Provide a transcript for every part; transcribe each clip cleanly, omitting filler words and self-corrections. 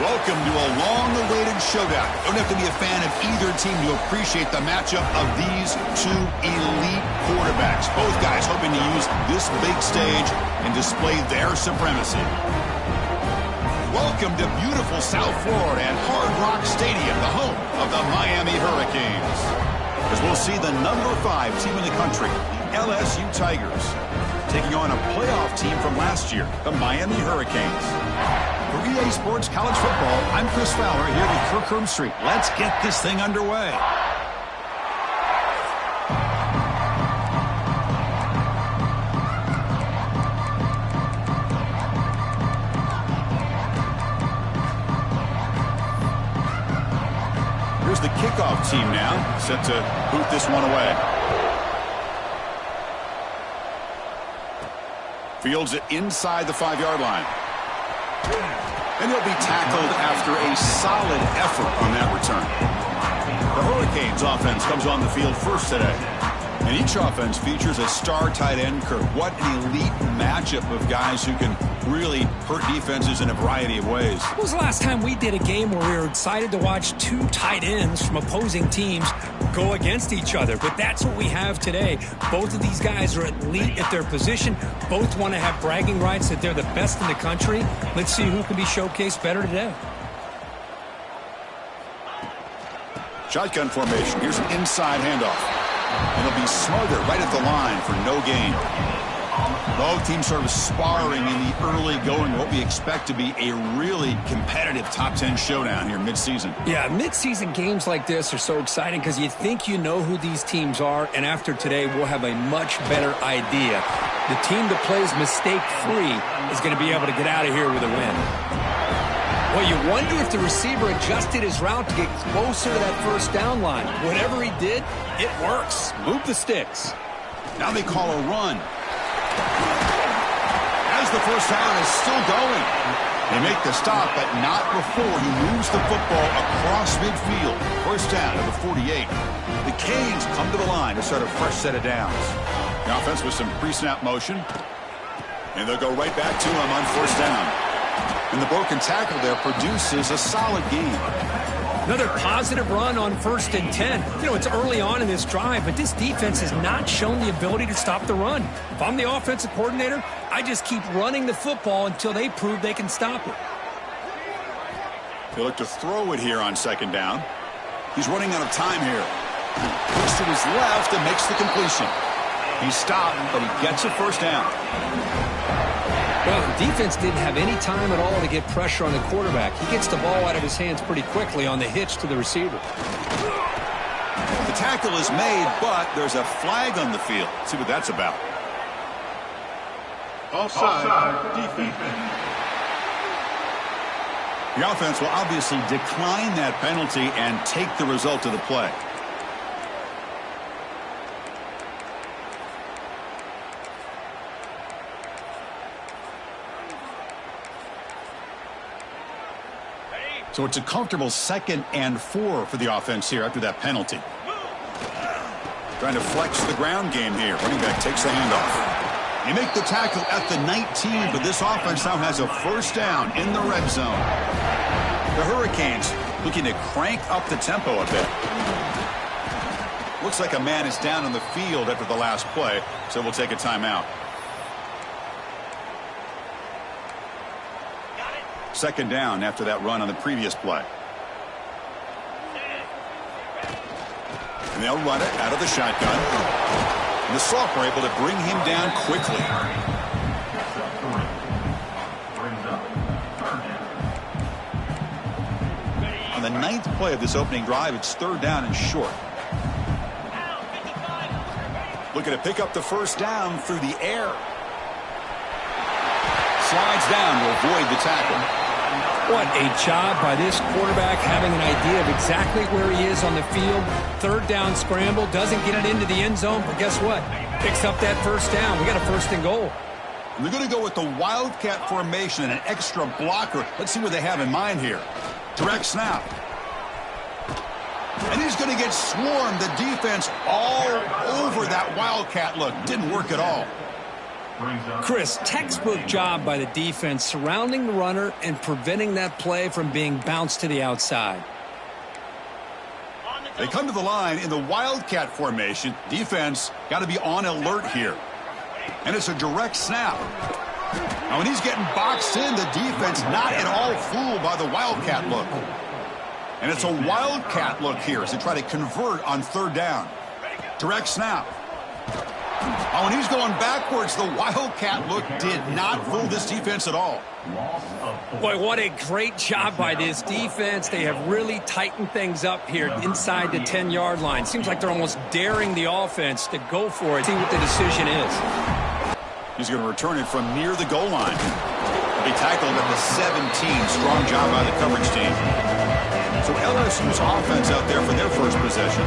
Welcome to a long-awaited showdown. You don't have to be a fan of either team to appreciate the matchup of these two elite quarterbacks. Both guys hoping to use this big stage and display their supremacy. Welcome to beautiful South Florida and Hard Rock Stadium, the home of the Miami Hurricanes. As we'll see the number 5 team in the country, the LSU Tigers, taking on a playoff team from last year, the Miami Hurricanes. For EA Sports College Football, I'm Chris Fowler here with Kirk Herbstreit. Let's get this thing underway. Here's the kickoff team now, set to boot this one away. Fields it inside the 5-yard line. And he'll be tackled after a solid effort on that return. The Hurricanes offense comes on the field first today. And each offense features a star tight end, Kirk. What an elite matchup of guys who can really hurt defenses in a variety of ways. When was the last time we did a game where we were excited to watch 2 tight ends from opposing teams go against each other? But that's what we have today. Both of these guys are elite at their position. Both want to have bragging rights that they're the best in the country. Let's see who can be showcased better today. Shotgun formation. Here's an inside handoff. And it'll be smothered right at the line for no gain. Both teams sort of sparring in the early going, what we expect to be a really competitive top 10 showdown here mid-season. Yeah, mid-season games like this are so exciting because you think you know who these teams are, and after today we'll have a much better idea. The team that plays mistake-free is going to be able to get out of here with a win. Well, you wonder if the receiver adjusted his route to get closer to that first down line. Whatever he did, it works. Move the sticks. Now they call a run. As the first down is still going. They make the stop, but not before he moves the football across midfield. First down to the 48. The Canes come to the line to start a fresh set of downs. The offense with some pre-snap motion. And they'll go right back to him on first down. And the broken tackle there produces a solid gain. Another positive run on 1st and 10. You know, it's early on in this drive, but this defense has not shown the ability to stop the run. If I'm the offensive coordinator, I just keep running the football until they prove they can stop it. They look to throw it here on 2nd down. He's running out of time here. Looks to his left and makes the completion. He's stopped, but he gets a first down. Well, the defense didn't have any time at all to get pressure on the quarterback. He gets the ball out of his hands pretty quickly on the hitch to the receiver. The tackle is made, but there's a flag on the field. Let's see what that's about. Offside defense. The offense will obviously decline that penalty and take the result of the play. So it's a comfortable 2nd and 4 for the offense here after that penalty. Trying to flex the ground game here. Running back takes the handoff. They make the tackle at the 19, but this offense now has a first down in the red zone. The Hurricanes looking to crank up the tempo a bit. Looks like a man is down on the field after the last play, so we'll take a timeout. 2nd down after that run on the previous play. And they'll run it out of the shotgun. And the Soft were able to bring him down quickly. On the 9th play of this opening drive, it's 3rd down and short. Looking to pick up the first down through the air. Slides down to avoid the tackle. What a job by this quarterback having an idea of exactly where he is on the field. 3rd down scramble, doesn't get it into the end zone, but guess what? Picks up that first down. We got a 1st and goal. And they're going to go with the Wildcat formation and an extra blocker. Let's see what they have in mind here. Direct snap. And he's going to get swarmed. The defense all over that Wildcat look. Didn't work at all. Chris, textbook job by the defense surrounding the runner and preventing that play from being bounced to the outside. They come to the line in the Wildcat formation. Defense got to be on alert here. And it's a direct snap. Now, when he's getting boxed in, the defense not at all fooled by the Wildcat look. And it's a Wildcat look here as they try to convert on third down. Direct snap. Oh, and he's going backwards. The Wildcat look did not fool this defense at all. Boy, what a great job by this defense. They have really tightened things up here inside the 10-yard line. Seems like they're almost daring the offense to go for it. See what the decision is. He's going to return it from near the goal line. He'll be tackled at the 17. Strong job by the coverage team. So LSU's offense out there for their first possession.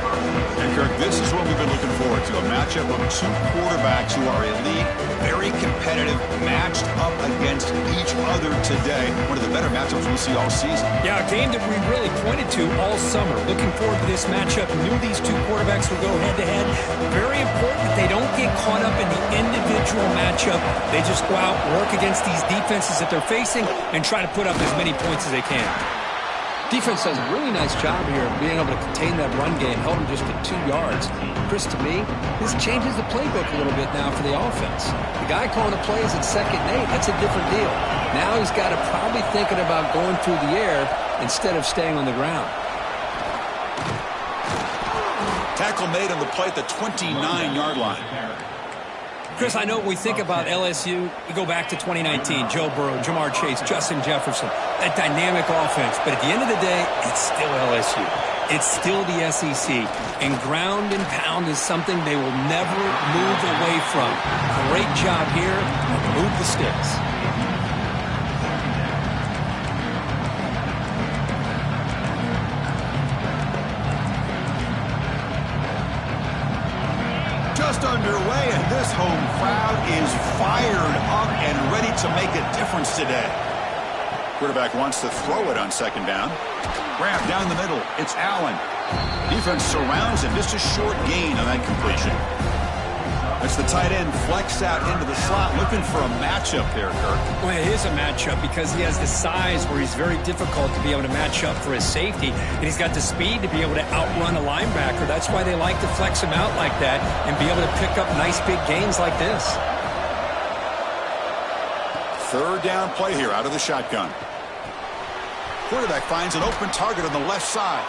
And, Kirk, this is what we've been looking forward to, a matchup of two quarterbacks who are elite, very competitive, matched up against each other today. One of the better matchups we'll see all season. Yeah, a game that we really pointed to all summer. Looking forward to this matchup. Knew these two quarterbacks would go head-to-head. Very important that they don't get caught up in the individual matchup. They just go out, work against these defenses that they're facing, and try to put up as many points as they can. Defense does a really nice job here of being able to contain that run game, held him just at 2 yards. Chris, to me, this changes the playbook a little bit now for the offense. The guy calling the plays at 2nd and 8, that's a different deal. Now he's got to probably thinking about going through the air instead of staying on the ground. Tackle made on the play at the 29-yard line. Chris, I know we think about LSU, we go back to 2019, Joe Burrow, Jamar Chase, Justin Jefferson, that dynamic offense. But at the end of the day, it's still LSU. It's still the SEC. And ground and pound is something they will never move away from. Great job here. Move the sticks. Underway, and this home crowd is fired up and ready to make a difference today. Quarterback wants to throw it on 2nd down. Grab down the middle. It's Allen. Defense surrounds him. Just a short gain on that completion. That's the tight end flexed out into the slot, looking for a matchup there, Kirk. Well, it is a matchup because he has the size where he's very difficult to be able to match up for his safety, and he's got the speed to be able to outrun a linebacker. That's why they like to flex him out like that and be able to pick up nice big gains like this. 3rd down play here out of the shotgun. Quarterback finds an open target on the left side,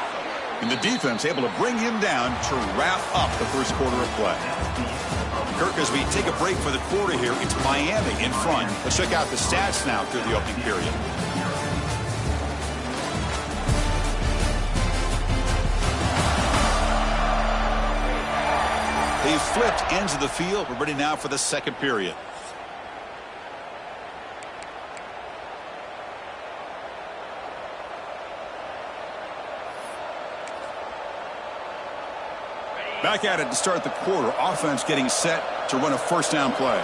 and the defense able to bring him down to wrap up the first quarter of play. Kirk, as we take a break for the quarter here, it's Miami in front. Let's check out the stats now through the opening period. They've flipped ends of the field. We're ready now for the 2nd period. Back at it to start the quarter. Offense getting set to run a 1st down play.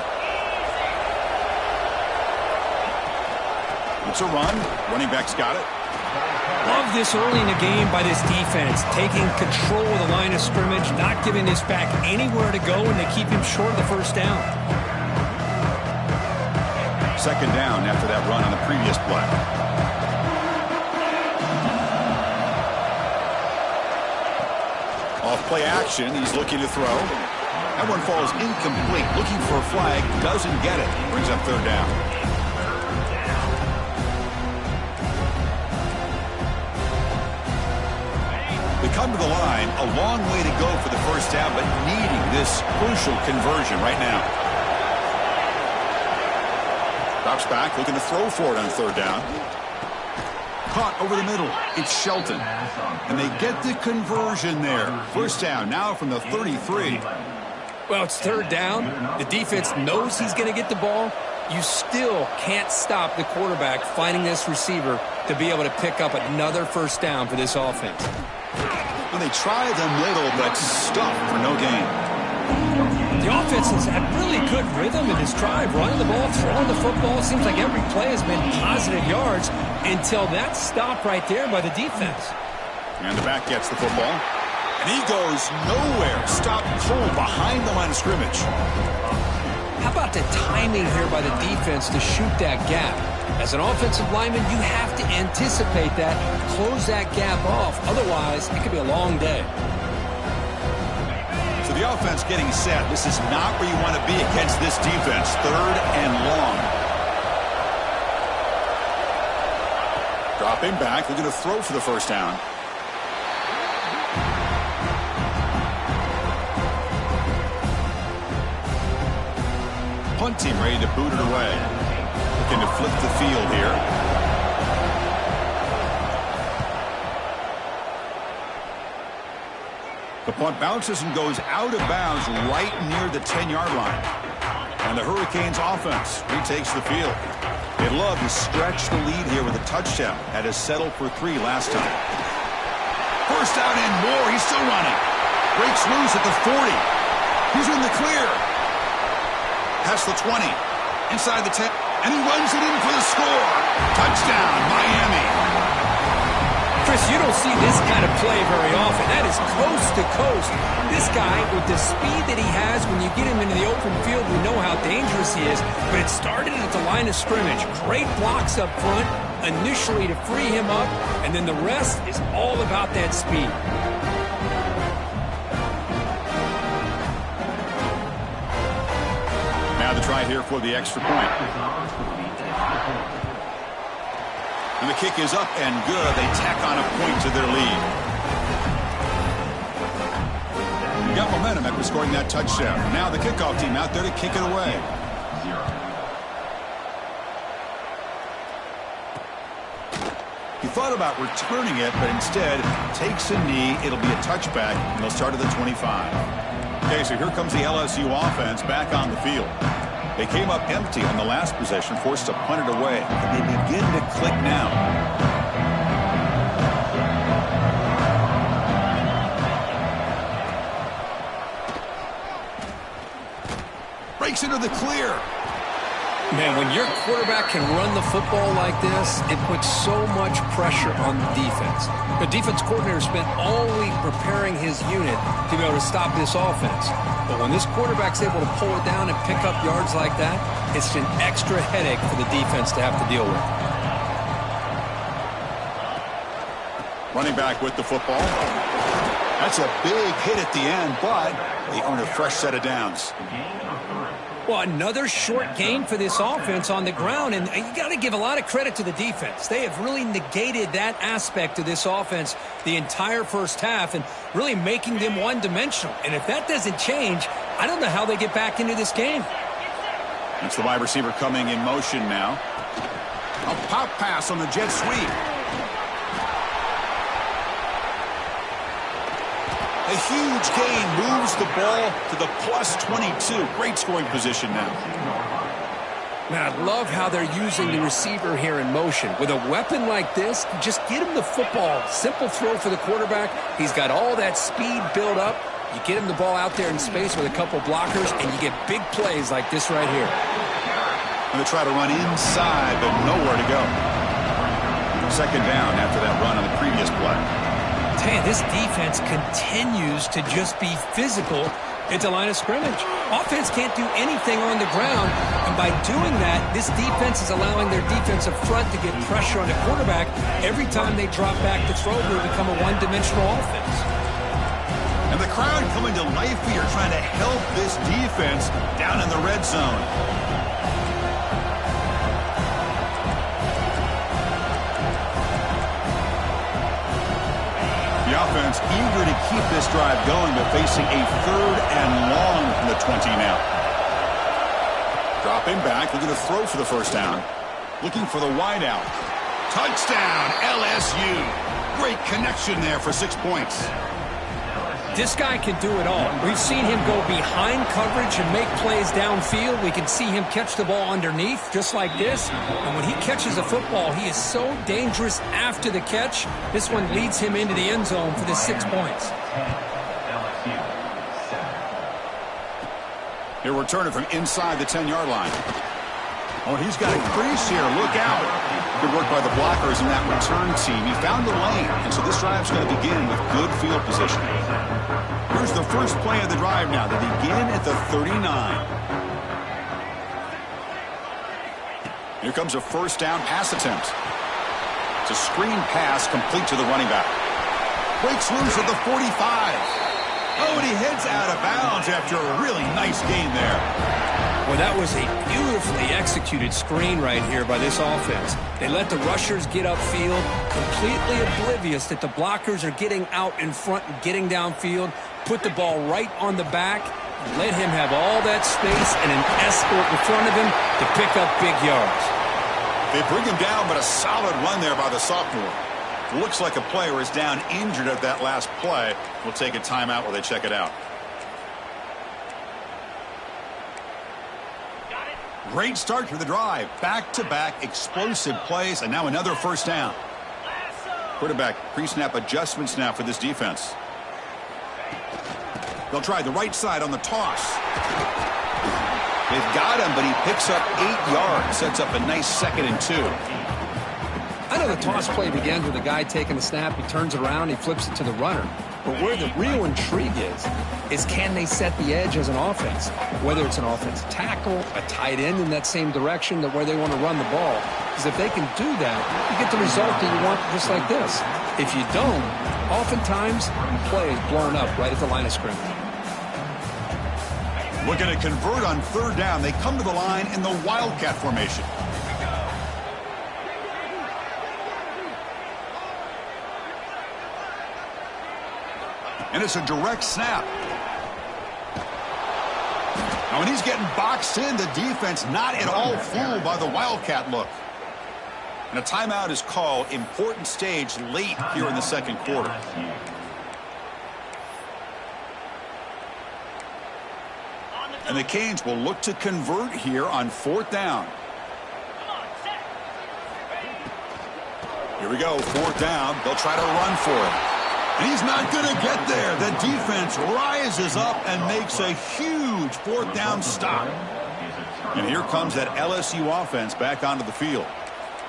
It's a run. Running back's got it. Love this early in the game by this defense, taking control of the line of scrimmage, not giving this back anywhere to go, and they keep him short of the 1st down. 2nd down after that run on the previous play. Off play action, he's looking to throw. That one falls incomplete. Looking for a flag, doesn't get it. Brings up 3rd down. They come to the line, a long way to go for the 1st down, but needing this crucial conversion right now. Drops back, looking to throw for it on 3rd down. Caught over the middle. It's Shelton. And they get the conversion there. 1st down now from the 33. Well, it's 3rd down. The defense knows he's going to get the ball. You still can't stop the quarterback finding this receiver to be able to pick up another 1st down for this offense. Well, they try the middle, but stuffed for no gain. The offense has had really good rhythm in this drive, running the ball, throwing the football. It seems like every play has been positive yards until that stop right there by the defense. And the back gets the football. And he goes nowhere. Stopped cold behind the line of scrimmage. How about the timing here by the defense to shoot that gap? As an offensive lineman, you have to anticipate that, close that gap off. Otherwise, it could be a long day. So the offense getting set. This is not where you want to be against this defense. 3rd and long. Dropping back. They're going to throw for the first down. Punt team ready to boot it away. Looking to flip the field here. The punt bounces and goes out of bounds right near the 10-yard line. And the Hurricanes offense retakes the field. They'd love to stretch the lead here with a touchdown. Had to settle for 3 last time. First down and more. He's still running. Breaks loose at the 40. He's in the clear. Past the 20. Inside the 10. And he runs it in for the score. Touchdown, Miami. Chris, you don't see this kind of play very often. That is coast to coast. This guy, with the speed that he has, when you get him into the open field, we know how dangerous he is. But it started at the line of scrimmage. Great blocks up front, initially to free him up, and then the rest is all about that speed. Now the try here for the extra point. And the kick is up and good. They tack on a point to their lead. You got momentum after scoring that touchdown. Now the kickoff team out there to kick it away. He thought about returning it, but instead takes a knee. It'll be a touchback, and they'll start at the 25. Okay, so here comes the LSU offense back on the field. They came up empty on the last possession, forced to punt it away. And they begin to click now. Breaks into the clear. Man, when your quarterback can run the football like this, it puts so much pressure on the defense. The defense coordinator spent all week preparing his unit to be able to stop this offense. But when this quarterback's able to pull it down and pick up yards like that, it's an extra headache for the defense to have to deal with. Running back with the football. That's a big hit at the end, but they earn a fresh set of downs. Well, another short gain for this offense on the ground, and you got to give a lot of credit to the defense. They have really negated that aspect of this offense the entire first half and really making them one-dimensional. And if that doesn't change, I don't know how they get back into this game. It's the wide receiver coming in motion now. A pop pass on the jet sweep. A huge gain moves the ball to the plus 22. Great scoring position now. Man, I love how they're using the receiver here in motion. With a weapon like this, just get him the football. Simple throw for the quarterback. He's got all that speed built up. You get him the ball out there in space with a couple blockers, and you get big plays like this right here. Going to try to run inside, but nowhere to go. Second down after that run on the previous play. Hey, this defense continues to just be physical at the line of scrimmage. Offense can't do anything on the ground, and by doing that, this defense is allowing their defensive front to get pressure on the quarterback. Every time they drop back to throw, they become a one-dimensional offense. And the crowd coming to life here, trying to help this defense down in the red zone. The offense eager to keep this drive going, but facing a 3rd and long from the 20 now. Dropping back, looking to throw for the first down. Looking for the wide out. Touchdown, LSU. Great connection there for 6 points. This guy can do it all. We've seen him go behind coverage and make plays downfield. We can see him catch the ball underneath, just like this. And when he catches a football, he is so dangerous after the catch. This one leads him into the end zone for the 6 points. He'll return it from inside the 10-yard line. Oh, he's got a crease here. Look out. Good work by the blockers in that return team. He found the lane, and so this drive's going to begin with good field position. Here's the first play of the drive now. They begin at the 39. Here comes a first down pass attempt. It's a screen pass complete to the running back. Breaks loose at the 45. Oh, and he heads out of bounds after a really nice gain there. Well, that was a beautifully executed screen right here by this offense. They let the rushers get upfield, completely oblivious that the blockers are getting out in front and getting downfield, put the ball right on the back, let him have all that space and an escort in front of him to pick up big yards. They bring him down, but a solid run there by the sophomore. Looks like a player is down injured at that last play. We'll take a timeout while they check it out. Great start to the drive. Back-to-back explosive plays, and now another first down. Quarterback pre-snap adjustments now for this defense. They'll try the right side on the toss. They've got him, but he picks up 8 yards. Sets up a nice 2nd and 2. I know the toss play begins with a guy taking the snap. He turns it around, he flips it to the runner. But where the real intrigue is can they set the edge as an offense? Whether it's an offensive tackle, a tight end in that same direction, that where they want to run the ball. Because if they can do that, you get the result that you want just like this. If you don't, oftentimes, play is blown up right at the line of scrimmage. Looking to convert on 3rd down. They come to the line in the Wildcat formation. And it's a direct snap. Now when he's getting boxed in, the defense not at all fooled by the Wildcat look. And a timeout is called. Important stage late here in the 2nd quarter. And the Canes will look to convert here on 4th down. Here we go, 4th down. They'll try to run for it. And he's not going to get there. The defense rises up and makes a huge 4th down stop. And here comes that LSU offense back onto the field.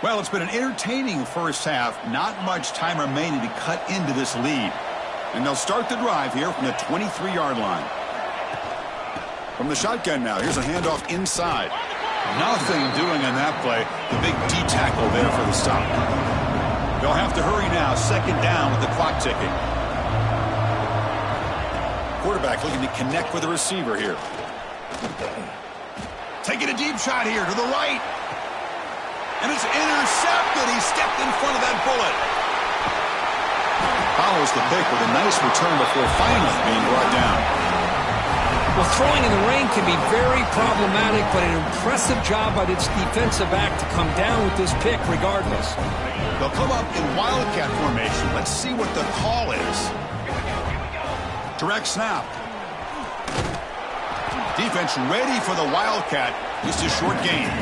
Well, it's been an entertaining first half. Not much time remaining to cut into this lead. And they'll start the drive here from the 23-yard line. From the shotgun now, here's a handoff inside. Nothing doing on that play. The big D tackle there for the stop. They'll have to hurry now. 2nd down with the clock ticking. Quarterback looking to connect with the receiver here. Taking a deep shot here to the right. And it's intercepted. He stepped in front of that bullet. Follows the pick with a nice return before finally being brought down. Well, throwing in the rain can be very problematic, but an impressive job by this defensive back to come down with this pick regardless. They'll come up in Wildcat formation. Let's see what the call is. Direct snap. Defense ready for the Wildcat. Just a short gain.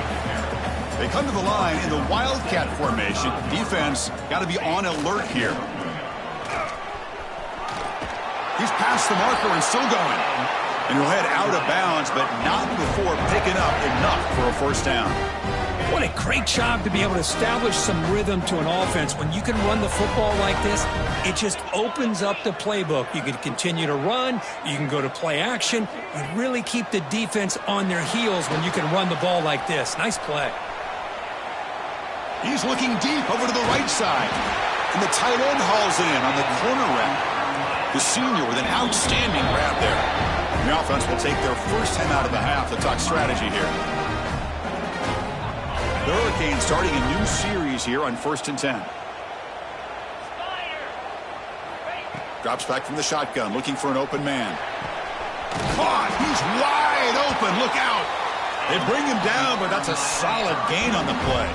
They come to the line in the Wildcat formation. Defense got to be on alert here. He's past the marker and still going. And he'll head out of bounds, but not before picking up enough for a first down. What a great job to be able to establish some rhythm to an offense. When you can run the football like this, it just opens up the playbook. You can continue to run. You can go to play action. You really keep the defense on their heels when you can run the ball like this. Nice play. He's looking deep over to the right side. And the tight end hauls it in on the corner route. The senior with an outstanding grab there. The offense will take their first time out of the half to talk strategy here. The Hurricanes starting a new series here on 1st and 10. Drops back from the shotgun, looking for an open man. Caught! He's wide open. Look out! They bring him down, but that's a solid gain on the play.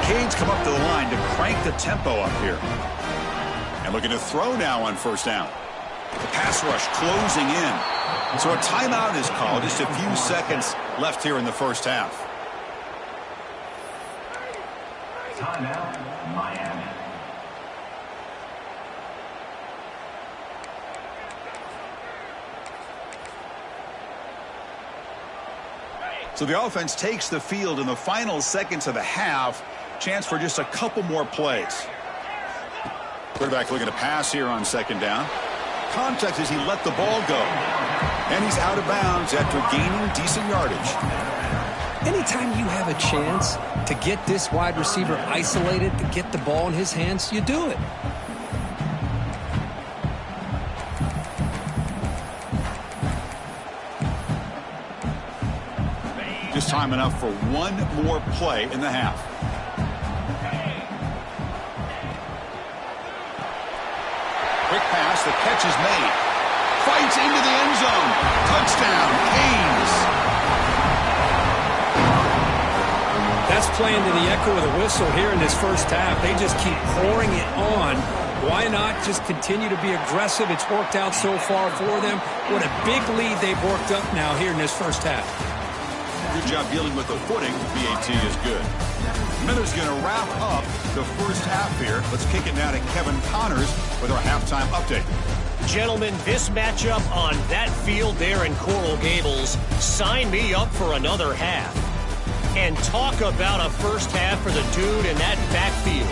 The Canes come up to the line to crank the tempo up here. And looking to throw now on 1st down. The pass rush closing in. So a timeout is called. Just a few seconds left here in the first half. Timeout, Miami. So the offense takes the field in the final seconds of the half. Chance for just a couple more plays. Quarterback looking to pass here on 2nd down. Context as he let the ball go. And he's out of bounds after gaining decent yardage. Anytime you have a chance to get this wide receiver isolated, to get the ball in his hands, you do it. Just time enough for one more play in the half. Quick pass, the catch is made. Fights into the end zone. Touchdown, Canes. That's playing to the echo of the whistle here in this first half. They just keep pouring it on. Why not just continue to be aggressive? It's worked out so far for them. What a big lead they've worked up now here in this first half. Good job dealing with the footing. BAT is good. Miller's going to wrap up the first half here. Let's kick it now to Kevin Connors with our halftime update. Gentlemen, this matchup on that field there in Coral Gables, sign me up for another half. And talk about a first half for the dude in that backfield.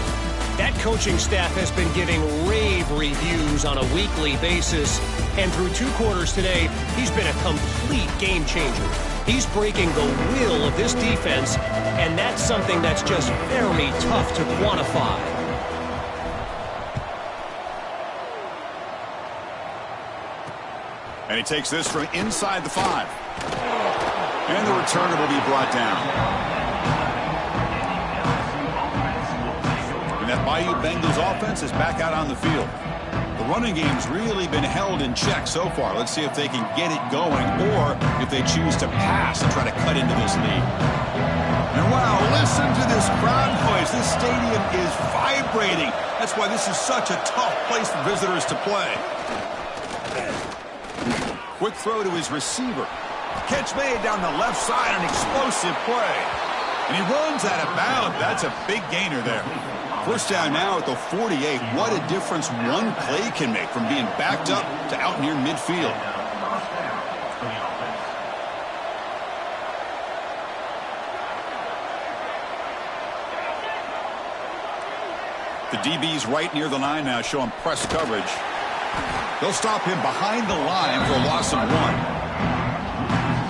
That coaching staff has been giving rave reviews on a weekly basis. And through 2 quarters today, he's been a complete game changer. He's breaking the will of this defense, and that's something that's just very tough to quantify. And he takes this from inside the 5. And the returner will be brought down. And that Bayou Bengals offense is back out on the field. The running game's really been held in check so far. Let's see if they can get it going or if they choose to pass and try to cut into this lead. And wow, listen to this crowd noise. This stadium is vibrating. That's why this is such a tough place for visitors to play. Quick throw to his receiver. Catch made down the left side, an explosive play. And he runs out of bounds. That's a big gainer there. First down now at the 48. What a difference one play can make from being backed up to out near midfield. The DB's right near the line now, showing press coverage. They'll stop him behind the line for a loss of 1.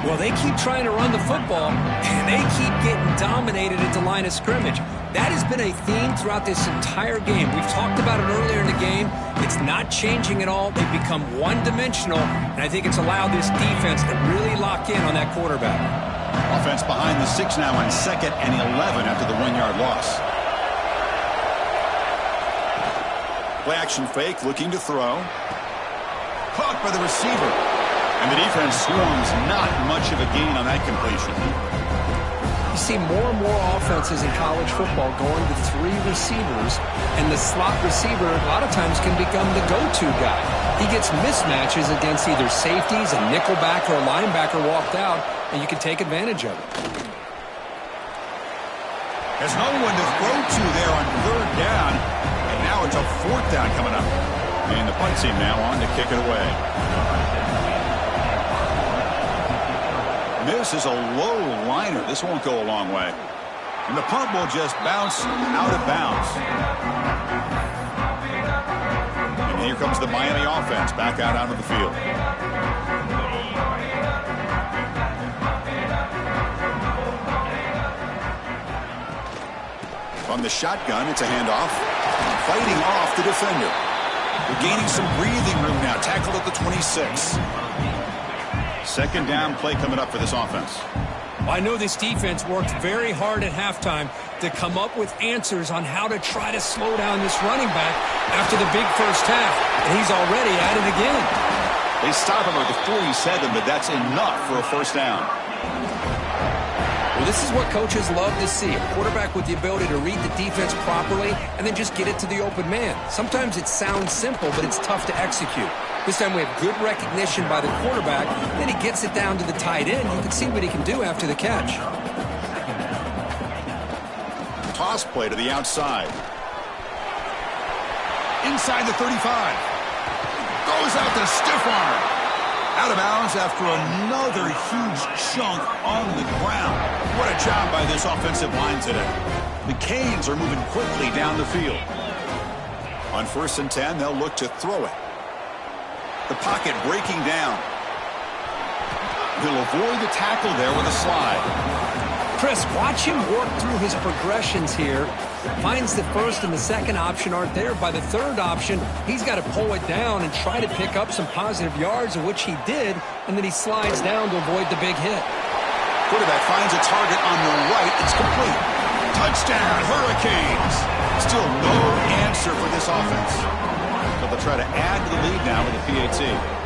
Well, they keep trying to run the football, and they keep getting dominated at the line of scrimmage. That has been a theme throughout this entire game. We've talked about it earlier in the game. It's not changing at all. They've become one-dimensional, and I think it's allowed this defense to really lock in on that quarterback. Offense behind the 6 now on 2nd and 11 after the 1-yard loss. Play action fake, looking to throw. Caught by the receiver. And the defense swarms, not much of a gain on that completion. You see more and more offenses in college football going to 3 receivers, and the slot receiver a lot of times can become the go-to guy. He gets mismatches against either safeties, a nickelback, or a linebacker walked out, and you can take advantage of it. There's no one to throw to there on 3rd down, and now it's a 4th down coming up. And the punt team now on to kick it away. This is a low liner. This won't go a long way. And the punt will just bounce out of bounds. And here comes the Miami offense back out onto the field. From the shotgun, it's a handoff. Fighting off the defender. We're gaining some breathing room now. Tackled at the 26. 2nd down play coming up for this offense. Well, I know this defense worked very hard at halftime to come up with answers on how to try to slow down this running back after the big first half, and he's already at it again. They stop him at the 47, but that's enough for a first down. Well, this is what coaches love to see, a quarterback with the ability to read the defense properly and then just get it to the open man. Sometimes it sounds simple, but it's tough to execute. This time we have good recognition by the quarterback. Then he gets it down to the tight end. You can see what he can do after the catch. Toss play to the outside. Inside the 35. Goes out to stiff arm. Out of bounds after another huge chunk on the ground. What a job by this offensive line today. The Canes are moving quickly down the field. On 1st and 10, they'll look to throw it. The pocket breaking down. He'll avoid the tackle there with a slide. Chris, watch him work through his progressions here. Finds the first and the second option aren't there. By the third option, he's got to pull it down and try to pick up some positive yards, of which he did, and then he slides down to avoid the big hit. Quarterback finds a target on the right. It's complete. Touchdown, Hurricanes. Still no answer for this offense. But they'll try to add to the lead now with a PAT.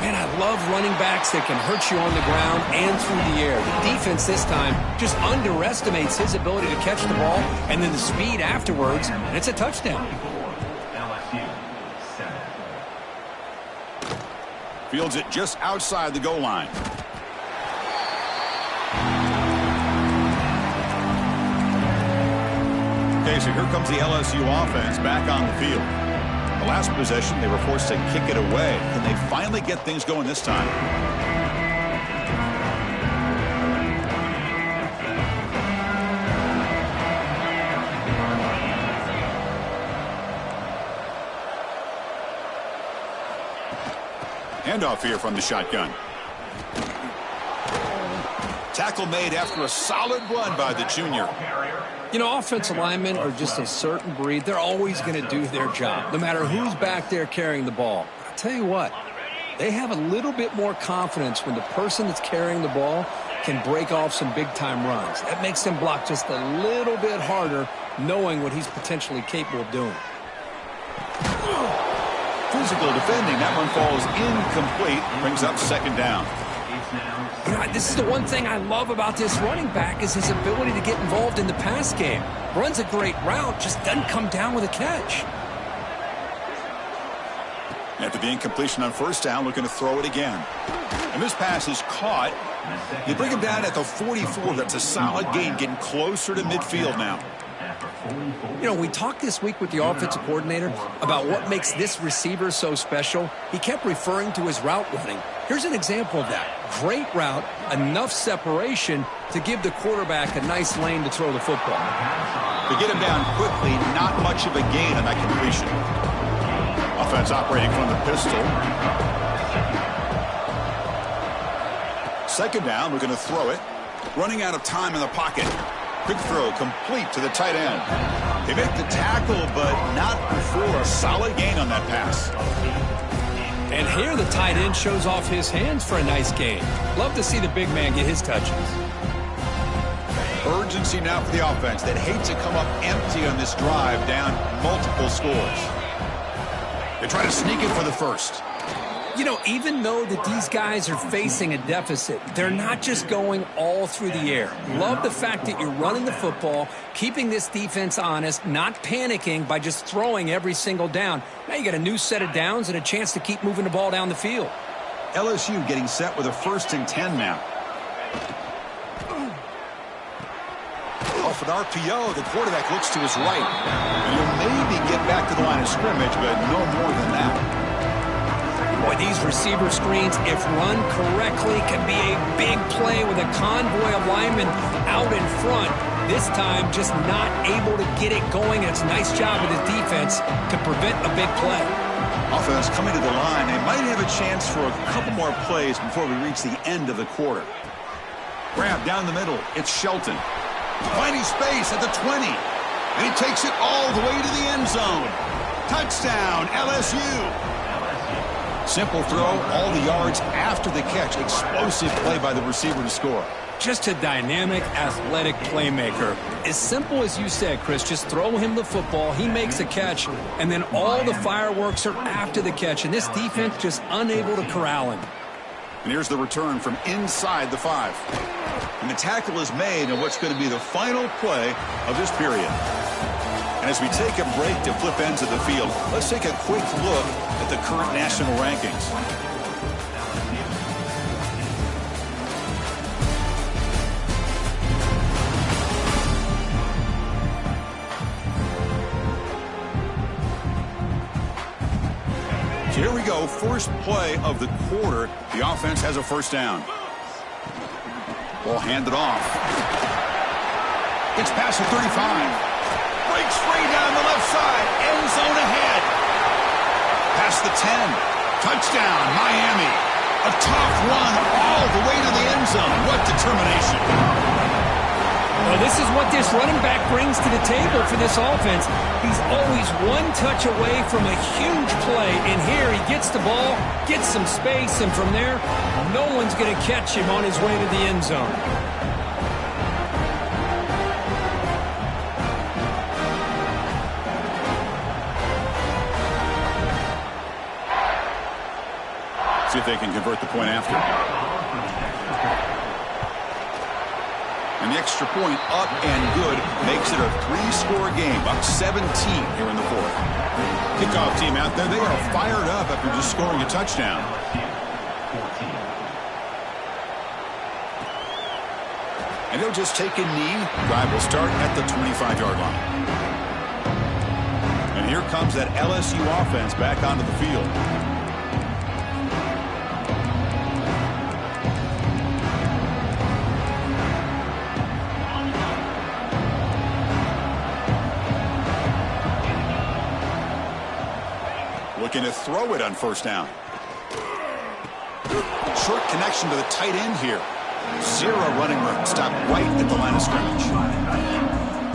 Man, I love running backs that can hurt you on the ground and through the air. The defense this time just underestimates his ability to catch the ball and then the speed afterwards, and it's a touchdown. Fields it just outside the goal line. Okay, so here comes the LSU offense back on the field. The last possession, they were forced to kick it away. Can they finally get things going this time? Handoff here from the shotgun. Tackle made after a solid run by the junior. You know, offensive linemen are just a certain breed. They're always going to do their job, no matter who's back there carrying the ball. I'll tell you what, they have a little bit more confidence when the person that's carrying the ball can break off some big-time runs. That makes them block just a little bit harder, knowing what he's potentially capable of doing. Physical defending. That one falls incomplete. Brings up second down. You know, this is the one thing I love about this running back is his ability to get involved in the pass game. Runs a great route, just doesn't come down with a catch. After the incompletion on first down, looking to throw it again. And this pass is caught. You bring him down at the 44. That's a solid gain, getting closer to midfield now. You know, we talked this week with the offensive coordinator about what makes this receiver so special. He kept referring to his route running. Here's an example of that. Great route, enough separation to give the quarterback a nice lane to throw the football. To get him down quickly, not much of a gain on that completion. Offense operating from the pistol. Second down, we're going to throw it. Running out of time in the pocket. Quick throw complete to the tight end. They make the tackle, but not before a solid gain on that pass. And here the tight end shows off his hands for a nice gain. Love to see the big man get his touches. Urgency now for the offense that hates to come up empty on this drive, down multiple scores. They try to sneak it for the first. You know, even though that these guys are facing a deficit, they're not just going all through the air. Love the fact that you're running the football, keeping this defense honest, not panicking by just throwing every single down. Now you got a new set of downs and a chance to keep moving the ball down the field. LSU getting set with a 1st and 10 now. Off an RPO, the quarterback looks to his right. And he'll maybe get back to the line of scrimmage, but no more than that. Boy, these receiver screens, if run correctly, can be a big play with a convoy of linemen out in front. This time, just not able to get it going. It's a nice job with his defense to prevent a big play. Offense coming to the line. They might have a chance for a couple more plays before we reach the end of the quarter. Grab down the middle. It's Shelton. Finding space at the 20. And he takes it all the way to the end zone. Touchdown, LSU. Simple throw, all the yards after the catch. Explosive play by the receiver to score. Just a dynamic, athletic playmaker. As simple as you said, Chris, just throw him the football, he makes a catch, and then all the fireworks are after the catch, and this defense just unable to corral him. And here's the return from inside the 5. And the tackle is made on what's going to be the final play of this period. And as we take a break to flip ends of the field, let's take a quick look at the current national rankings. So here we go, first play of the quarter. The offense has a first down. Ball handed off. Gets past the 35. Breaks free down the left side. End zone ahead. Past the 10. Touchdown, Miami. A tough run all the way to the end zone. What determination. Well, this is what this running back brings to the table for this offense. He's always one touch away from a huge play, and here he gets the ball, gets some space, and from there, no one's going to catch him on his way to the end zone. See if they can convert the point after. And the extra point up and good makes it a 3-score game, up 17 here in the fourth. Kickoff team out there, they are fired up after just scoring a touchdown. And they'll just take a knee. Drive will start at the 25-yard line. And here comes that LSU offense back onto the field. Looking to throw it on first down. Short connection to the tight end here. Zero running room. Stop right at the line of scrimmage.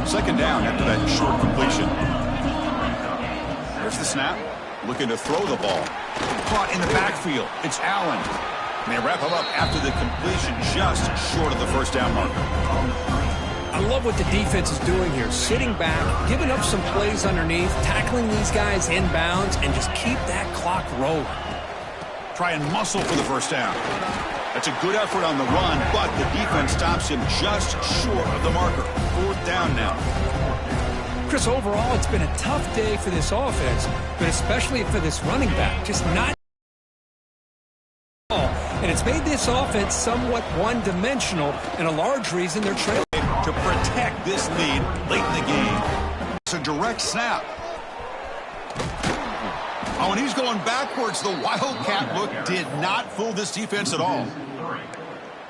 Second down after that short completion. There's the snap. Looking to throw the ball. Caught in the backfield. It's Allen. And they wrap him up after the completion just short of the first down marker. I love what the defense is doing here. Sitting back, giving up some plays underneath, tackling these guys inbounds, and just keep that clock rolling. Try and muscle for the first down. That's a good effort on the run, but the defense stops him just short of the marker. Fourth down now. Chris, overall, it's been a tough day for this offense, but especially for this running back. Just not. And it's made this offense somewhat one-dimensional, and a large reason they're trailing. To protect this lead late in the game. It's a direct snap. Oh, and he's going backwards. The Wildcat look did not fool this defense at all.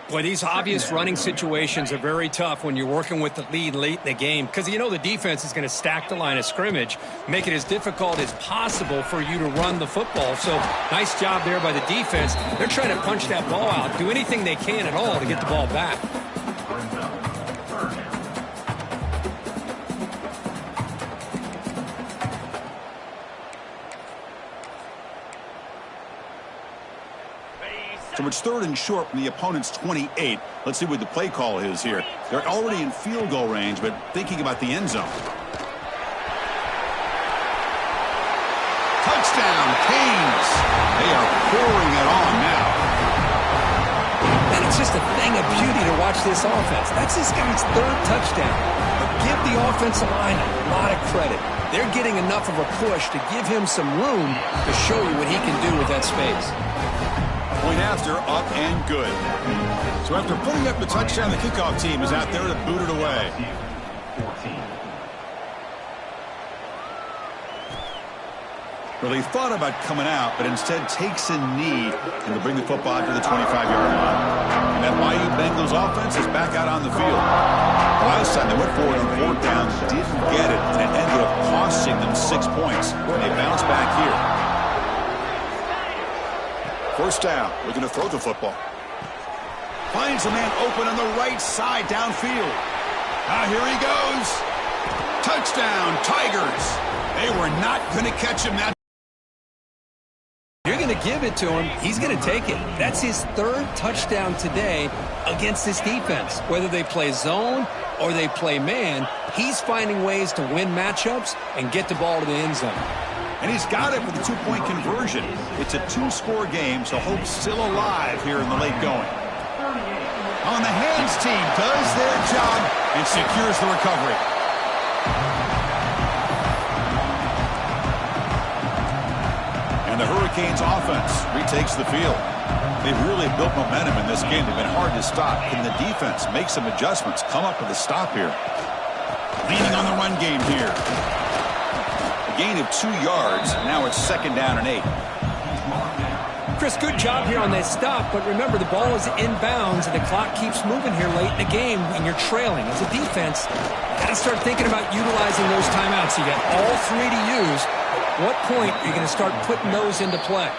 Boy, these obvious running situations are very tough when you're working with the lead late in the game, because you know the defense is going to stack the line of scrimmage, make it as difficult as possible for you to run the football. So nice job there by the defense. They're trying to punch that ball out, do anything they can at all to get the ball back. So it's third and short from the opponent's 28. Let's see what the play call is here. They're already in field goal range, but thinking about the end zone. Touchdown, Canes. They are pouring it on now. And it's just a thing of beauty to watch this offense. That's this guy's third touchdown. But give the offensive line a lot of credit. They're getting enough of a push to give him some room to show you what he can do with that space. Point after, up and good. So after putting up the touchdown, the kickoff team is out there to boot it away. Well, he thought about coming out, but instead takes a knee and to bring the football to the 25-yard line. And that YU Bengals offense is back out on the field. Last time they went forward on fourth down, didn't get it, and it ended up costing them 6 points. And they bounce back here. First down, looking to throw the football. Finds a man open on the right side downfield. Here he goes. Touchdown, Tigers. They were not going to catch him that. You're going to give it to him. He's going to take it. That's his third touchdown today against this defense. Whether they play zone or they play man, he's finding ways to win matchups and get the ball to the end zone. And he's got it with the 2-point conversion. It's a 2-score game, so hope's still alive here in the late going. On the hands team does their job and secures the recovery. And the Hurricanes offense retakes the field. They've really built momentum in this game. They've been hard to stop. Can the defense make some adjustments, come up with a stop here? Leaning on the run game here. Gain of 2 yards. Now it's second down and 8. Chris, good job here on that stop, but remember the ball is inbounds and the clock keeps moving here late in the game and you're trailing. As a defense, you got to start thinking about utilizing those timeouts. You got all 3 to use. At what point are you going to start putting those into play?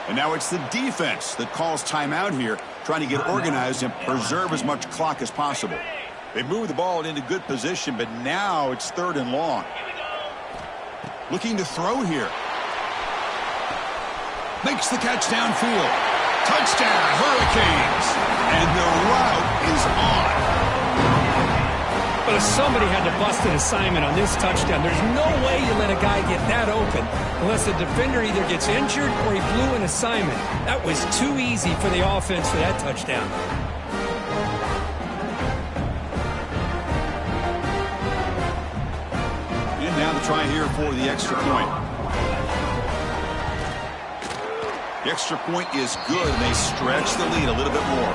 And now it's the defense that calls timeout here, trying to get organized and preserve as much clock as possible. They move the ball into good position, but now it's 3rd and long. Looking to throw here. Makes the catch downfield. Touchdown, Hurricanes. And the route is on. But if somebody had to bust an assignment on this touchdown, there's no way you let a guy get that open unless the defender either gets injured or he blew an assignment. That was too easy for the offense for that touchdown. And now the try here for the extra point. The extra point is good, and they stretch the lead a little bit more.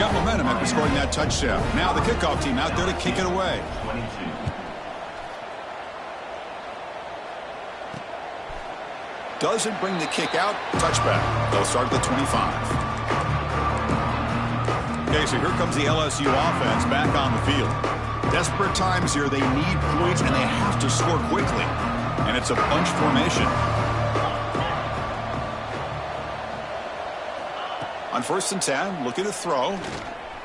Got momentum after scoring that touchdown. Now the kickoff team out there to kick it away. Doesn't bring the kick out. Touchback. They'll start at the 25. Okay, so here comes the LSU offense back on the field. Desperate times here. They need points, and they have to score quickly. And it's a bunch formation. On 1st and 10, looking to throw.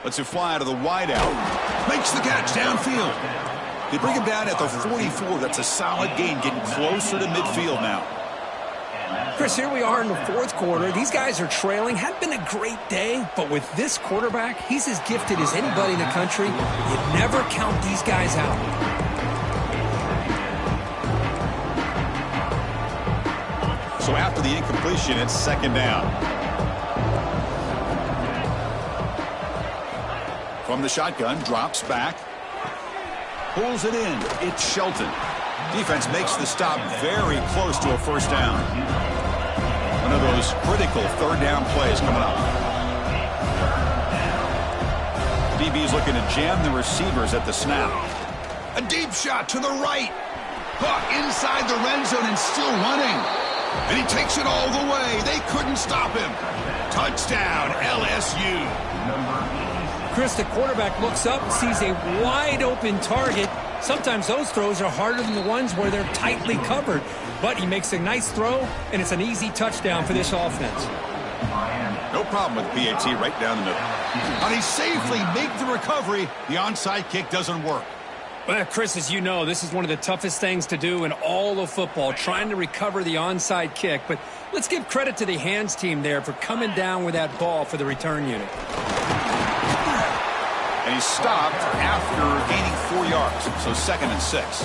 Lets it fly out of the wideout. Makes the catch downfield. They bring him down at the 44. That's a solid gain, getting closer to midfield now. Chris, here we are in the 4th quarter. These guys are trailing. Hadn't been a great day, but with this quarterback, he's as gifted as anybody in the country. You never count these guys out. So after the incompletion, it's 2nd down. From the shotgun, drops back. Pulls it in. It's Shelton. Defense makes the stop very close to a 1st down. One of those critical 3rd down plays coming up. DB's looking to jam the receivers at the snap. A deep shot to the right. Caught inside the red zone and still running. And he takes it all the way. They couldn't stop him. Touchdown, LSU. Chris, the quarterback looks up and sees a wide-open target. Sometimes those throws are harder than the ones where they're tightly covered. But he makes a nice throw, and it's an easy touchdown for this offense. No problem with PAT right down the middle. And he safely make the recovery. The onside kick doesn't work. Well, Chris, as you know, this is one of the toughest things to do in all of football, trying to recover the onside kick. But let's give credit to the hands team there for coming down with that ball for the return unit. And he stopped after gaining 4 yards, so 2nd and 6.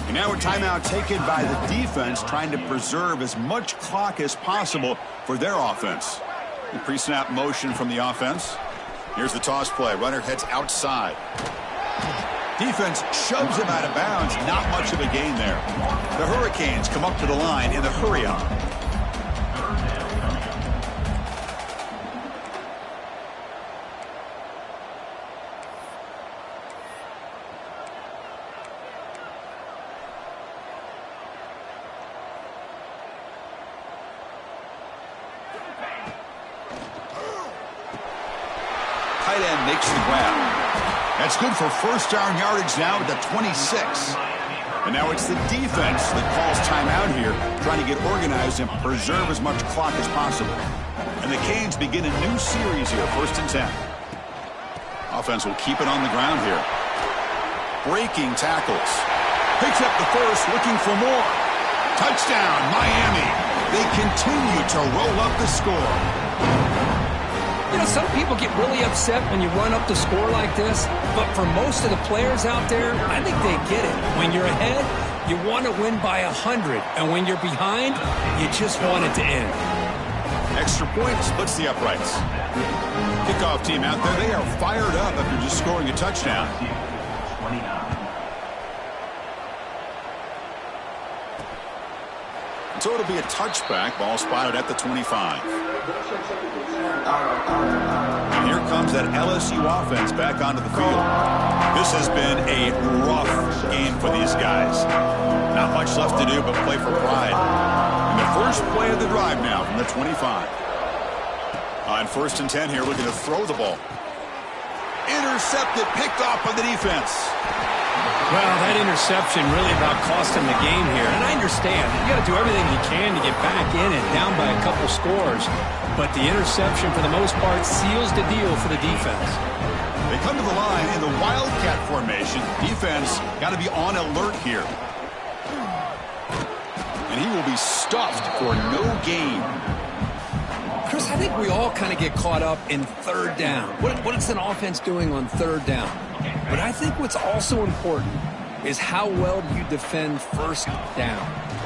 And now a timeout taken by the defense, trying to preserve as much clock as possible for their offense. The pre-snap motion from the offense. Here's the toss play. Runner heads outside. Defense shoves him out of bounds. Not much of a gain there. The Hurricanes come up to the line in the hurry-up. Tight end makes the grab. That's good for 1st down yardage now at the 26. And now it's the defense that calls timeout here, trying to get organized and preserve as much clock as possible. And the Canes begin a new series here, 1st and 10. Offense will keep it on the ground here. Breaking tackles. Picks up the first, looking for more. Touchdown, Miami. They continue to roll up the score. You know, some people get really upset when you run up the score like this, but for most of the players out there, I think they get it. When you're ahead, you want to win by 100, and when you're behind, you just want it to end. Extra point splits the uprights. Kickoff team out there, they are fired up after just scoring a touchdown. So it'll be a touchback, ball spotted at the 25. And here comes that LSU offense back onto the field. This has been a rough game for these guys. Not much left to do but play for pride. And the first play of the drive now from the 25. On 1st and 10 here, looking to throw the ball. Intercepted, picked off by the defense. Well, that interception really about cost him the game here. And I understand. You got to do everything you can to get back in and down by a couple scores. But the interception, for the most part, seals the deal for the defense. They come to the line in the Wildcat formation. Defense got to be on alert here. And he will be stuffed for no gain. Chris, I think we all kind of get caught up in third down. What is an offense doing on third down? But I think what's also important is how well you defend first down.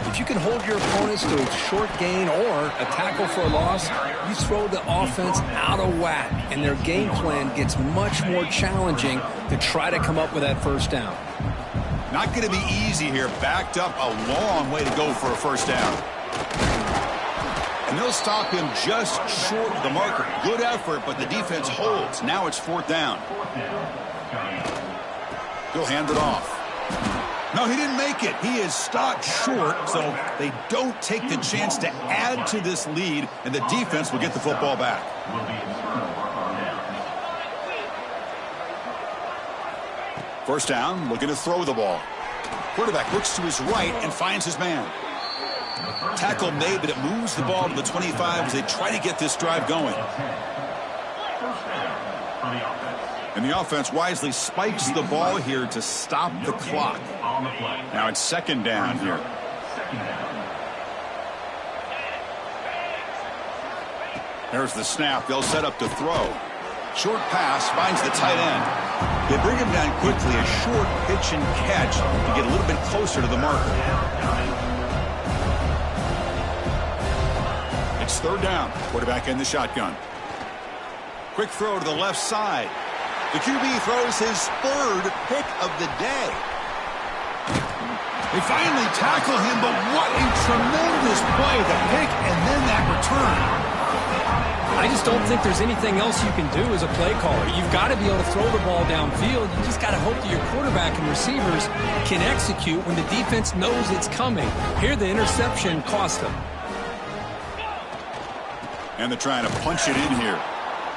If you can hold your opponents to a short gain or a tackle for a loss, you throw the offense out of whack, and their game plan gets much more challenging to try to come up with that first down. Not going to be easy here. Backed up a long way to go for a first down. And they'll stop him just short of the marker. Good effort, but the defense holds. Now it's fourth down. He'll hand it off. No, he didn't make it. He is stopped short, so they don't take the chance to add to this lead, and the defense will get the football back. First down, looking to throw the ball. Quarterback looks to his right and finds his man. Tackle made, but it moves the ball to the 25 as they try to get this drive going. And the offense wisely spikes the ball here to stop the clock. Now it's second down here. There's the snap. They'll set up to throw. Short pass finds the tight end. They bring him down quickly. A short pitch and catch to get a little bit closer to the marker. It's third down. Quarterback in the shotgun. Quick throw to the left side. The QB throws his third pick of the day. They finally tackle him, but what a tremendous play. The pick and then that return. I just don't think there's anything else you can do as a play caller. You've got to be able to throw the ball downfield. You just got to hope that your quarterback and receivers can execute when the defense knows it's coming. Here, the interception cost them. And they're trying to punch it in here.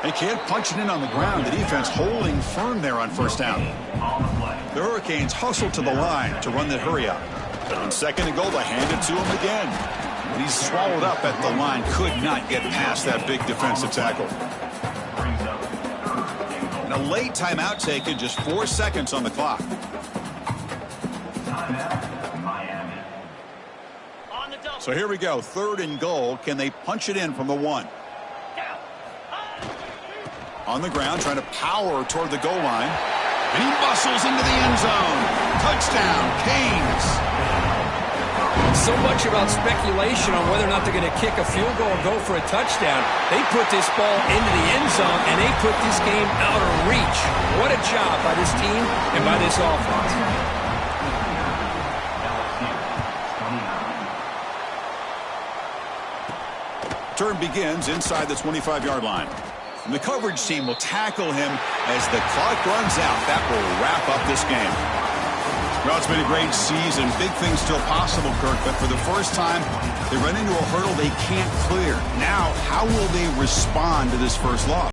They can't punch it in on the ground. The defense holding firm there on first down. The Hurricanes hustle to the line to run the hurry up. On second and goal, they hand it to him again. And he's swallowed up at the line. Could not get past that big defensive tackle. And a late timeout taken, just 4 seconds on the clock. So here we go, third and goal. Can they punch it in from the 1? On the ground, trying to power toward the goal line. And he muscles into the end zone. Touchdown, Canes. So much about speculation on whether or not they're going to kick a field goal or go for a touchdown. They put this ball into the end zone, and they put this game out of reach. What a job by this team and by this offense. Turn begins inside the 25-yard line. And the coverage team will tackle him as the clock runs out. That will wrap up this game. Well, it's been a great season. Big things still possible, Kirk, but for the first time, they run into a hurdle they can't clear. Now, how will they respond to this first loss?